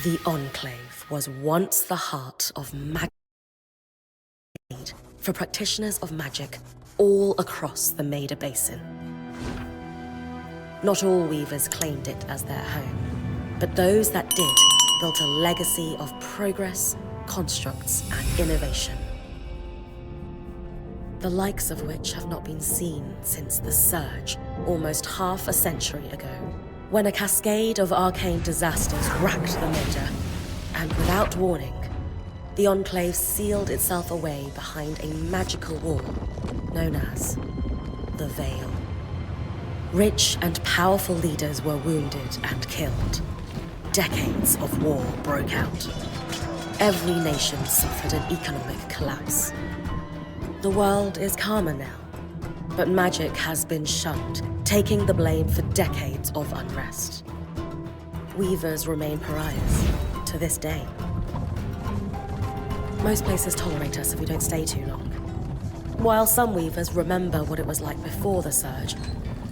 The Enclave was once the heart of magic for practitioners of magic all across the Maida Basin. Not all weavers claimed it as their home, but those that did built a legacy of progress, constructs, and innovation, the likes of which have not been seen since the Surge, almost half a century ago, when a cascade of arcane disasters racked the Maida, and without warning, the Enclave sealed itself away behind a magical wall known as the Veil. Rich and powerful leaders were wounded and killed. Decades of war broke out. Every nation suffered an economic collapse. The world is calmer now, but magic has been shunned, taking the blame for decades of unrest. Weavers remain pariahs to this day. Most places tolerate us if we don't stay too long. While some weavers remember what it was like before the Surge,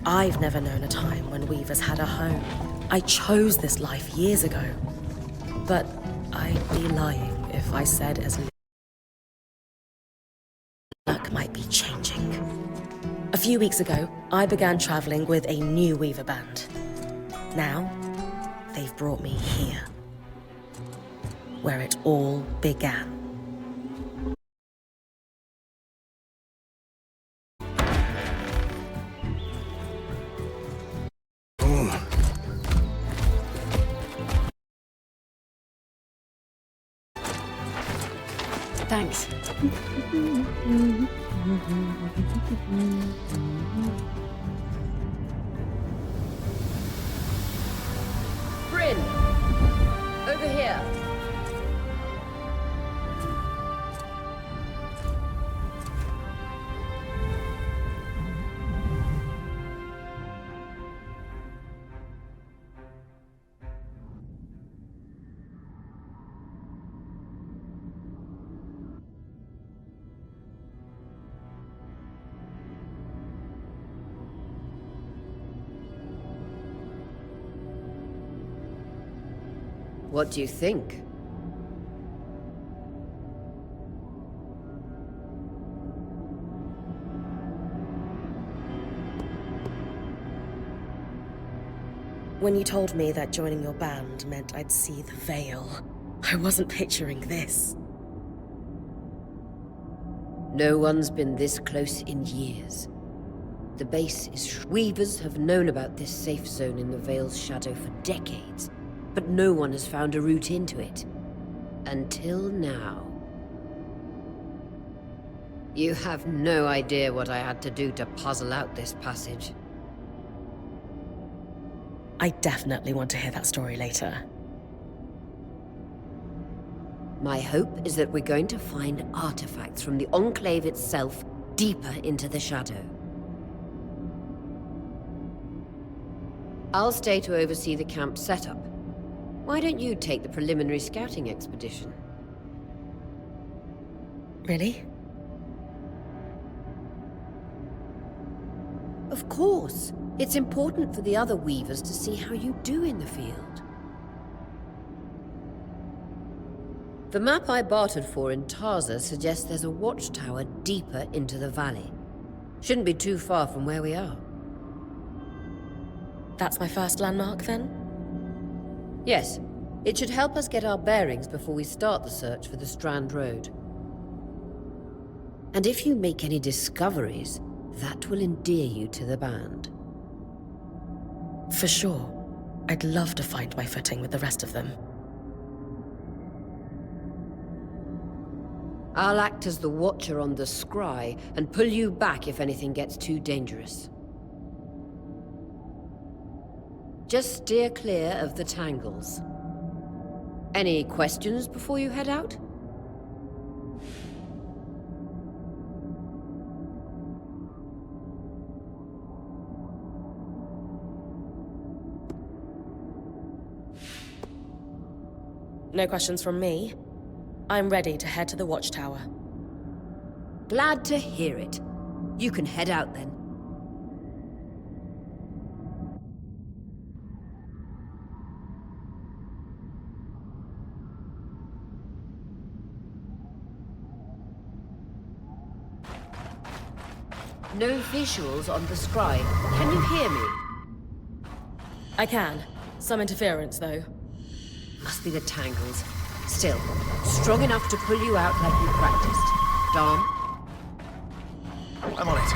I've never known a time when weavers had a home. I chose this life years ago, but I'd be lying if I said as luck might be changing. A few weeks ago, I began traveling with a new weaver band. Now, they've brought me here, where it all began. Thanks. Bryn! Over here! What do you think? When you told me that joining your band meant I'd see the Veil, I wasn't picturing this. No one's been this close in years. The base is Weavers have known about this safe zone in the Veil's shadow for decades, but no one has found a route into it. Until now. You have no idea what I had to do to puzzle out this passage. I definitely want to hear that story later. My hope is that we're going to find artifacts from the Enclave itself deeper into the shadow. I'll stay to oversee the camp setup. Why don't you take the preliminary scouting expedition? Really? Of course. It's important for the other Weavers to see how you do in the field. The map I bartered for in Tarza suggests there's a watchtower deeper into the valley. Shouldn't be too far from where we are. That's my first landmark, then? Yes. It should help us get our bearings before we start the search for the Strand Road. And if you make any discoveries, that will endear you to the band. For sure. I'd love to find my footing with the rest of them. I'll act as the watcher on the scry and pull you back if anything gets too dangerous. Just steer clear of the tangles. Any questions before you head out? No questions from me. I'm ready to head to the watchtower. Glad to hear it. You can head out then. No visuals on the scribe. Can you hear me? I can. Some interference, though. Must be the tangles. Still, strong enough to pull you out like you practiced. Dom? I'm on it.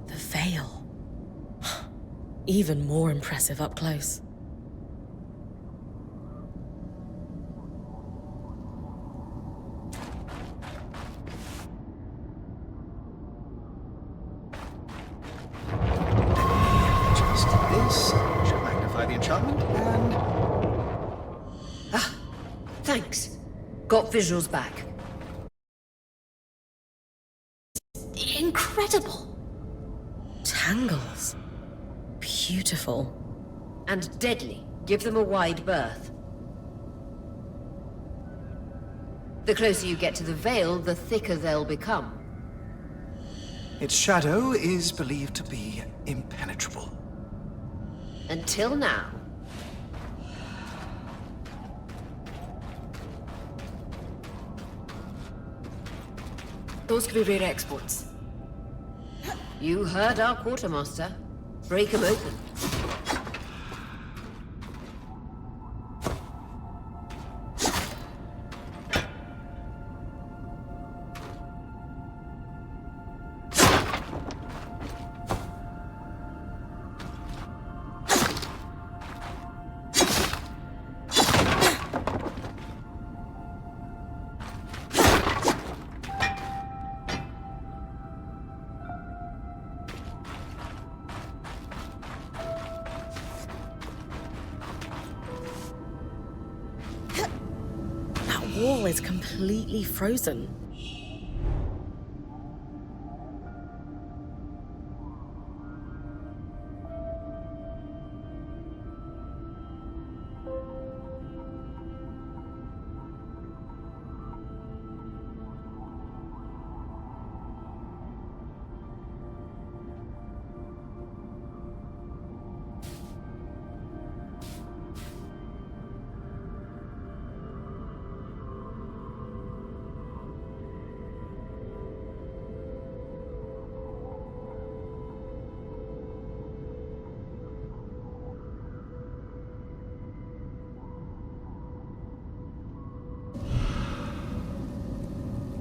The veil. Even more impressive up close. Just this should magnify the enchantment, and Thanks. Got visuals back. Incredible! Tangles. Beautiful. And deadly. Give them a wide berth. The closer you get to the veil, the thicker they'll become. its shadow is believed to be impenetrable. Until now. Those could be rare exports. You heard our quartermaster. Break 'em open. That wall is completely frozen.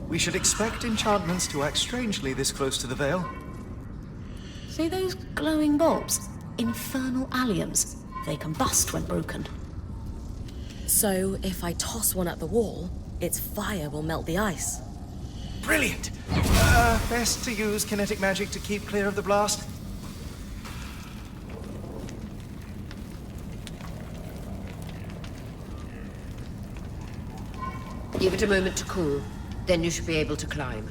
We should expect enchantments to act strangely this close to the veil. See those glowing bulbs? Infernal alliums. They combust when broken. So, if I toss one at the wall, its fire will melt the ice. Brilliant! Best to use kinetic magic to keep clear of the blast. Give it a moment to cool. Then you should be able to climb.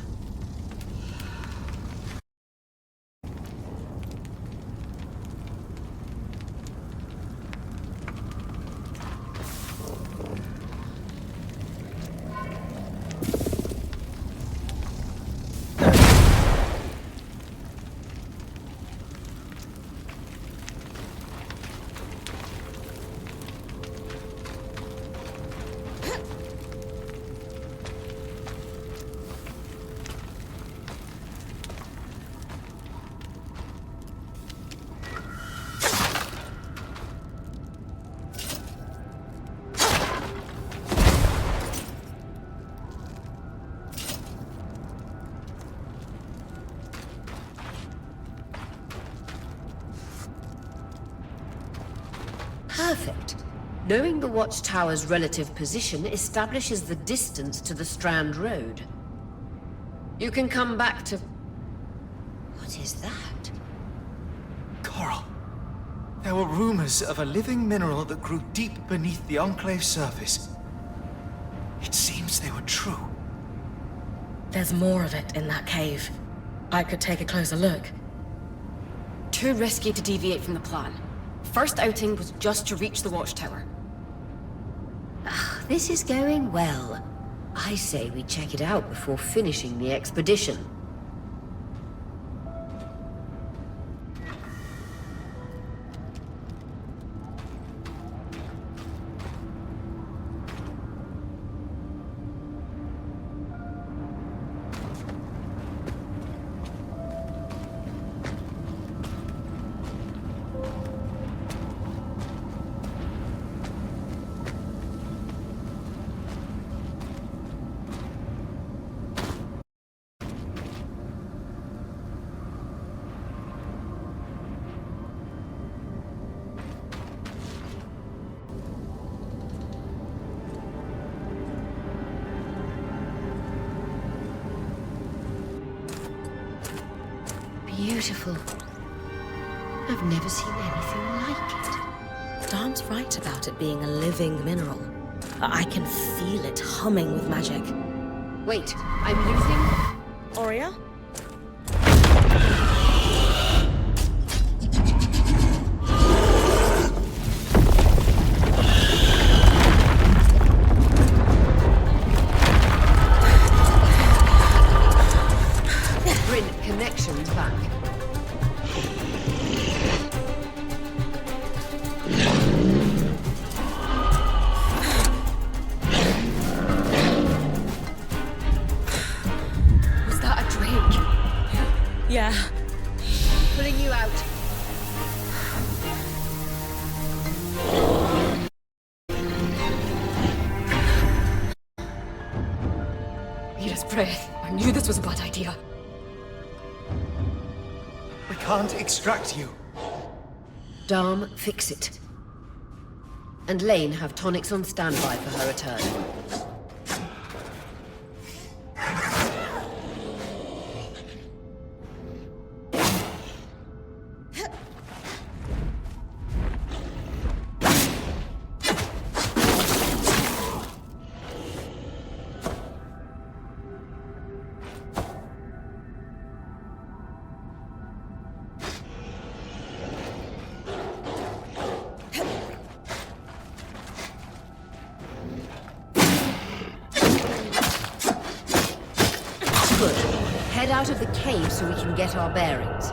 Perfect. Knowing the watchtower's relative position establishes the distance to the Strand Road. You can come back to... What What is that? Coral. There were rumors of a living mineral that grew deep beneath the Enclave's surface. It seems they were true. There's more of it in that cave. I could take a closer look. Too risky to deviate from the plan. First outing was just to reach the watchtower. This is going well. I say we check it out before finishing the expedition. Beautiful. I've never seen anything like it. Darm's right about it being a living mineral. I can feel it humming with magic. Wait, I'm losing... Aurea? Connections back. Was that a drake? Yeah. Pulling you out. Mira's breath. I knew this was a bad idea. We can't extract you. Darm, fix it. And Lane have tonics on standby for her return. Good. Head out of the cave so we can get our bearings.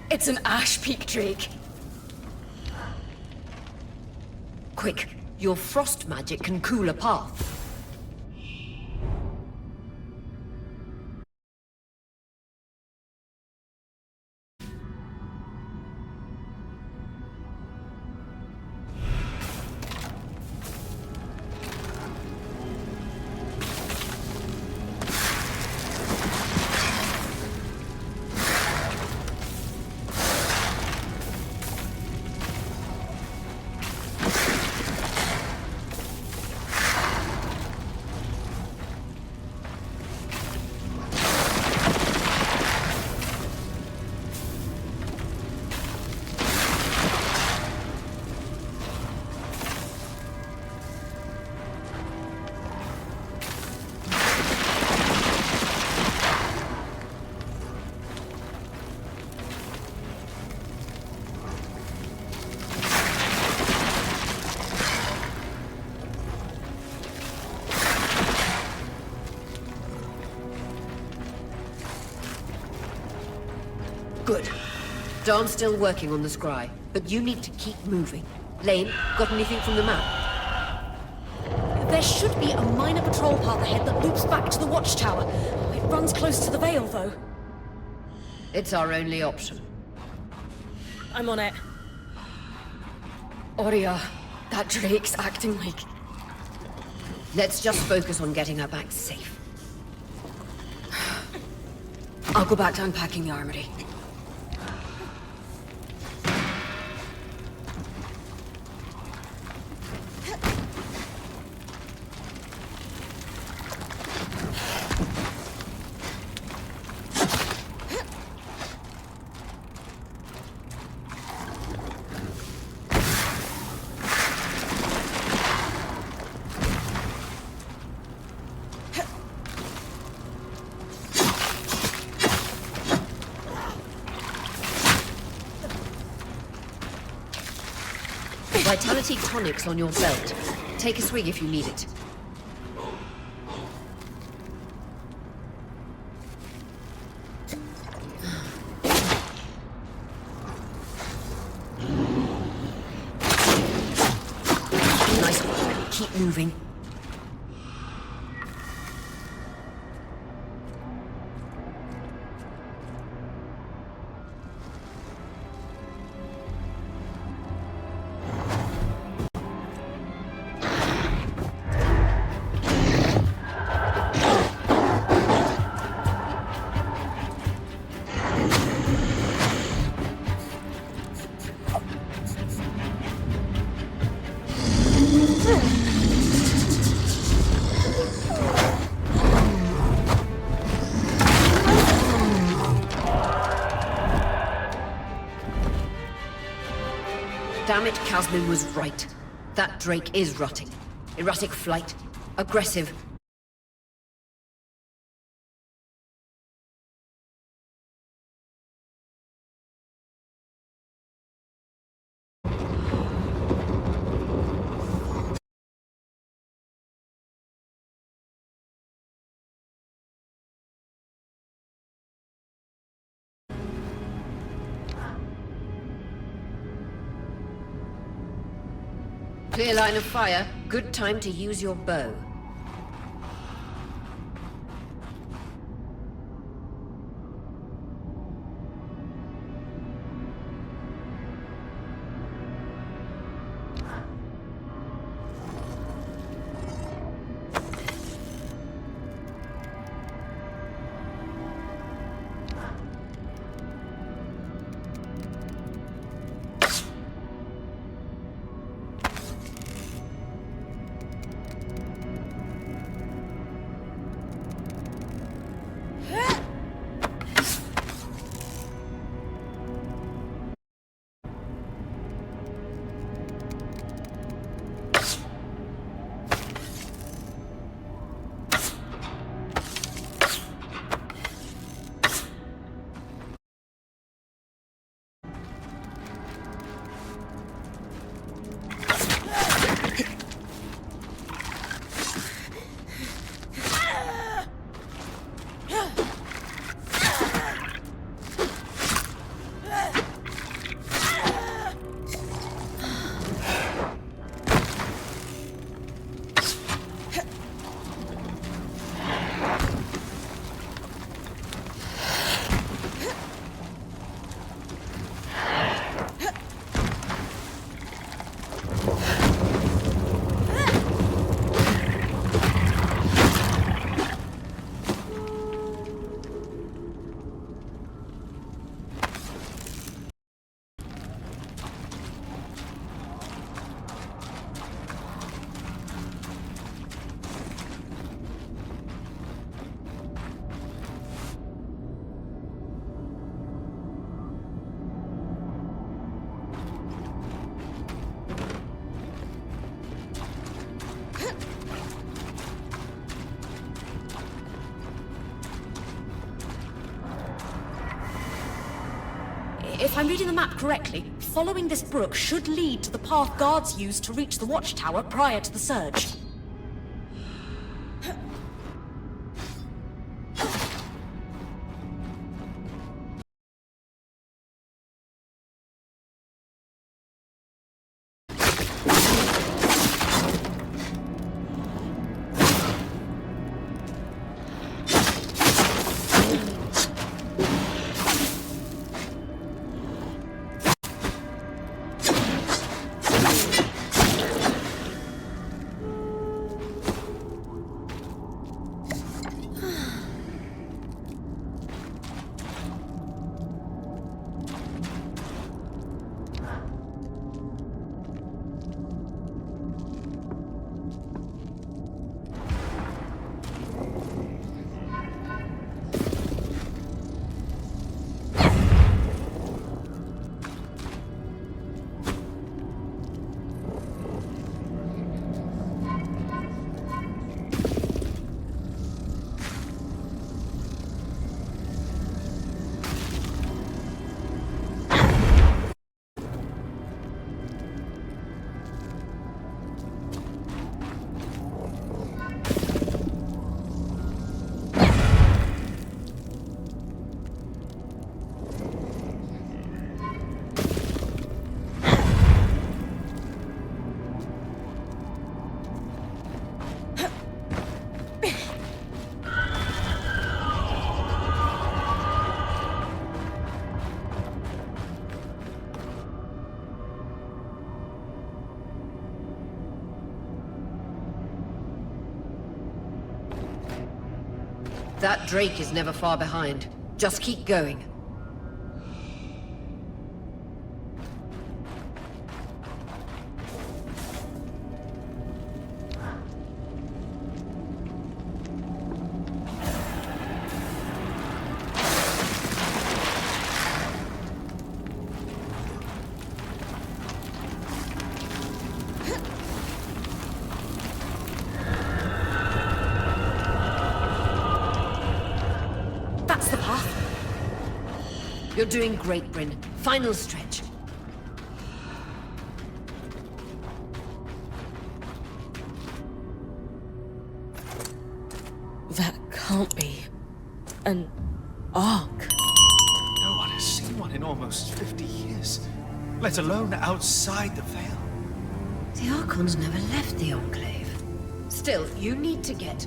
It's an Ash Peak Drake. Quick, your frost magic can cool a path. Dawn's still working on the scry, but you need to keep moving. Lane, got anything from the map? There should be a minor patrol path ahead that loops back to the watchtower. It runs close to the Vale, though. It's our only option. I'm on it. Aurea, that Drake's acting like... Let's just focus on getting her back safe. I'll go back to unpacking the armory. Vitality tonics on your belt. Take a swig if you need it. Nice work. Keep moving. Damn it, Casmin was right. That Drake is rotting. Erratic flight. Aggressive. Clear line of fire. Good time to use your bow. If I'm reading the map correctly, following this brook should lead to the path guards used to reach the watchtower prior to the surge. That Drake is never far behind. Just keep going. That's the path. You're doing great, Bryn. Final stretch. That can't be an ark. No one has seen one in almost 50 years, let alone outside the Veil. The Archons never left the Enclave. Still, you need to get...